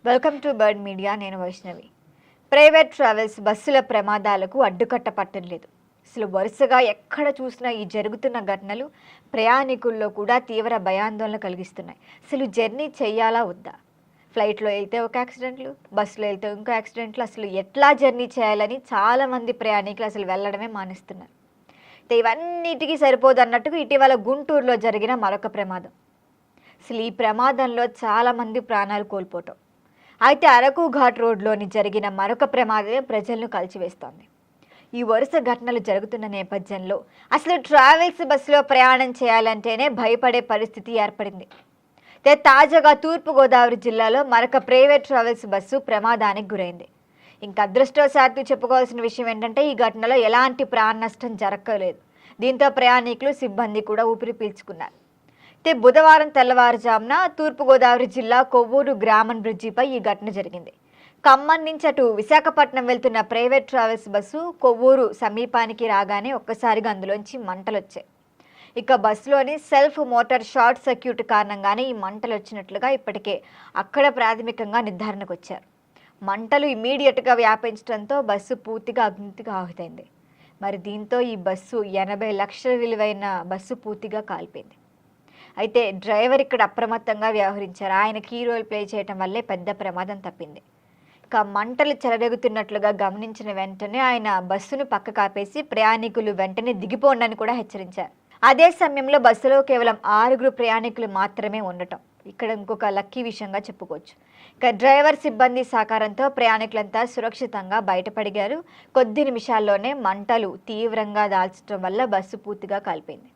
Welcome to bird media. నేను Vaishnavi. Private travels బస్సుల ప్రమాదాలకు అడ్డుకట్ట పట్టడం లేదు. అసలు వరుసగా ఎక్కడ చూసినా ఈ జరుగుతున్న ఘటనలు ప్రయాణికుల్లో కూడా తీవ్ర భయాందోళన కలిగిస్తున్నాయి. అసలు జర్నీ చేయాలా వద్దా? ఫ్లైట్లో వెళ్తే ఒక యాక్సిడెంట్లు, బస్సులో వెళ్తే ఇంకో యాక్సిడెంట్లు. అసలు ఎట్లా జర్నీ చేయాలని చాలామంది ప్రయాణికులు అసలు వెళ్ళడమే మానేస్తున్నారు. ఇవన్నిటికీ సరిపోదు అన్నట్టుగా ఇటీవల గుంటూరులో జరిగిన మరొక ప్రమాదం. అసలు ఈ ప్రమాదంలో చాలామంది ప్రాణాలు కోల్పోవటం. అయితే అరకు ఘాట్ రోడ్లోని జరిగిన మరొక ప్రమాదమే ప్రజలను కలిచివేస్తోంది. ఈ వరుస ఘటనలు జరుగుతున్న నేపథ్యంలో అసలు ట్రావెల్స్ బస్సులో ప్రయాణం చేయాలంటేనే భయపడే పరిస్థితి ఏర్పడింది. తాజాగా తూర్పుగోదావరి జిల్లాలో మరొక ప్రైవేట్ ట్రావెల్స్ బస్సు ప్రమాదానికి గురైంది. ఇంకా అదృష్టవశాత్తు చెప్పుకోవాల్సిన విషయం ఏంటంటే ఈ ఘటనలో ఎలాంటి ప్రాణ నష్టం జరగలేదు. దీంతో ప్రయాణికులు, సిబ్బంది కూడా ఊపిరి పీల్చుకున్నారు. బుధవారం తెల్లవారుజామున తూర్పుగోదావరి జిల్లా కొవ్వూరు గ్రామం బ్రిడ్జిపై ఈ ఘటన జరిగింది. ఖమ్మం నుంచి అటు విశాఖపట్నం వెళ్తున్న ప్రైవేట్ ట్రావెల్స్ బస్సు కొవ్వూరు సమీపానికి రాగానే ఒక్కసారిగా అందులోంచి మంటలు వచ్చాయి. ఇక బస్సులోని సెల్ఫ్ మోటార్ షార్ట్ సర్క్యూట్ కారణంగానే ఈ మంటలు వచ్చినట్లుగా ఇప్పటికే అక్కడ ప్రాథమికంగా నిర్ధారణకు వచ్చారు. మంటలు ఇమీడియట్గా వ్యాపించడంతో బస్సు పూర్తిగా అగ్నికి ఆహుతైంది. మరి దీంతో ఈ బస్సు 80 లక్షల విలువైన బస్సు పూర్తిగా కాలిపోయింది. అయితే డ్రైవర్ ఇక్కడ అప్రమత్తంగా వ్యవహరించారు. ఆయన కీ రోల్ ప్లే చేయడం వల్లే పెద్ద ప్రమాదం తప్పింది. ఇక మంటలు చెలరేగుతున్నట్లుగా గమనించిన వెంటనే ఆయన బస్సును పక్కకు ఆపేసి ప్రయాణికులు వెంటనే దిగిపోండని కూడా హెచ్చరించారు. అదే సమయంలో బస్సులో కేవలం 6 ప్రయాణికులు మాత్రమే ఉండటం ఇక్కడ ఇంకొక లక్కీ విషయంగా చెప్పుకోవచ్చు. ఇక డ్రైవర్, సిబ్బంది సహకారంతో ప్రయాణికులంతా సురక్షితంగా బయటపడిగారు. కొద్ది నిమిషాల్లోనే మంటలు తీవ్రంగా దాల్చడం వల్ల బస్సు పూర్తిగా కాలిపోయింది.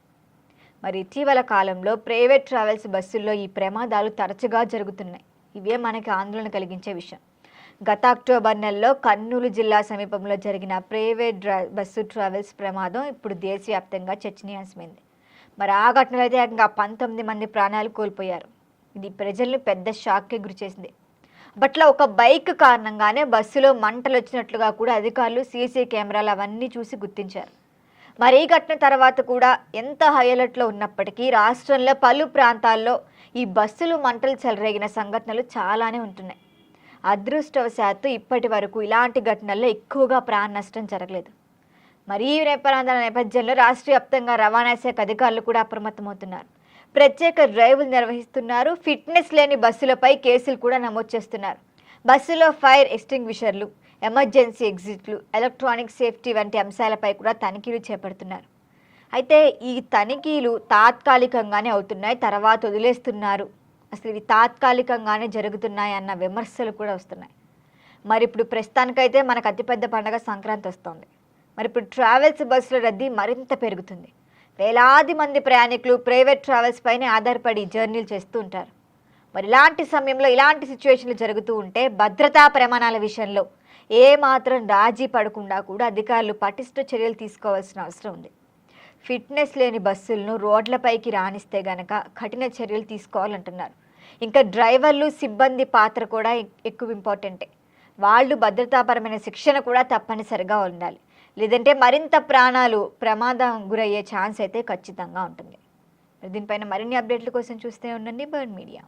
మరి ఇటీవల కాలంలో ప్రైవేట్ ట్రావెల్స్ బస్సుల్లో ఈ ప్రమాదాలు తరచుగా జరుగుతున్నాయి. ఇవే మనకి ఆందోళన కలిగించే విషయం. గత అక్టోబర్ నెలలో కర్నూలు జిల్లా సమీపంలో జరిగిన ప్రైవేట్ బస్సు ట్రావెల్స్ ప్రమాదం ఇప్పుడు దేశవ్యాప్తంగా చర్చనీయాంశమైంది. మరి ఆ ఘటనలో అయితే ఇంకా 19 మంది ప్రాణాలు కోల్పోయారు. ఇది ప్రజలను పెద్ద షాక్కి గురిచేసింది. బట్ల ఒక బైక్ కారణంగానే బస్సులో మంటలు వచ్చినట్లుగా కూడా అధికారులు సీసీ కెమెరాలు అవన్నీ చూసి గుర్తించారు. మరి ఈ ఘటన తర్వాత కూడా ఎంత హై అలర్ట్లో ఉన్నప్పటికీ రాష్ట్రంలో పలు ప్రాంతాల్లో ఈ బస్సులు మంటలు చెలరేగిన సంఘటనలు చాలానే ఉంటున్నాయి. అదృష్టవశాత్తు ఇప్పటి వరకు ఇలాంటి ఘటనల్లో ఎక్కువగా ప్రాణ నష్టం జరగలేదు. మరి ఈ ప్రమాదాల నేపథ్యంలో రాష్ట్ర వ్యాప్తంగా రవాణా శాఖ అధికారులు కూడా అప్రమత్తమవుతున్నారు. ప్రత్యేక డ్రైవ్లు నిర్వహిస్తున్నారు. ఫిట్నెస్ లేని బస్సులపై కేసులు కూడా నమోదు చేస్తున్నారు. బస్సులో ఫైర్ ఎక్స్టింగ్విషర్లు, ఎమర్జెన్సీ ఎగ్జిట్లు, ఎలక్ట్రానిక్ సేఫ్టీ వంటి అంశాలపై కూడా తనిఖీలు చేపడుతున్నారు. అయితే ఈ తనిఖీలు తాత్కాలికంగానే అవుతున్నాయి, తర్వాత వదిలేస్తున్నారు. అసలు ఇవి తాత్కాలికంగానే జరుగుతున్నాయి అన్న విమర్శలు కూడా వస్తున్నాయి. మరి ఇప్పుడు ప్రస్తుతానికైతే మనకు అతిపెద్ద పండుగ సంక్రాంతి వస్తుంది. మరి ఇప్పుడు ట్రావెల్స్ బస్సుల రద్దీ మరింత పెరుగుతుంది. వేలాది మంది ప్రయాణికులు ప్రైవేట్ ట్రావెల్స్ పైనే ఆధారపడి జర్నీలు చేస్తూ ఉంటారు. మరి ఇలాంటి సమయంలో ఇలాంటి సిచ్యువేషన్లు జరుగుతూ ఉంటే భద్రతా ప్రమాణాల విషయంలో ఏమాత్రం రాజీ పడకుండా కూడా అధికారులు పటిష్ట చర్యలు తీసుకోవాల్సిన అవసరం ఉంది. ఫిట్నెస్ లేని బస్సులను రోడ్లపైకి రానిస్తే గనక కఠిన చర్యలు తీసుకోవాలంటున్నారు. ఇంకా డ్రైవర్లు, సిబ్బంది పాత్ర కూడా ఎక్కువ ఇంపార్టెంటే. వాళ్ళు భద్రతాపరమైన శిక్షణ కూడా తప్పనిసరిగా ఉండాలి. లేదంటే మరింత ప్రాణాలు ప్రమాదం గురయ్యే ఛాన్స్ అయితే ఖచ్చితంగా ఉంటుంది. దీనిపైన మరిన్ని అప్డేట్ల కోసం చూస్తూనే ఉండండి బర్డ్ మీడియా.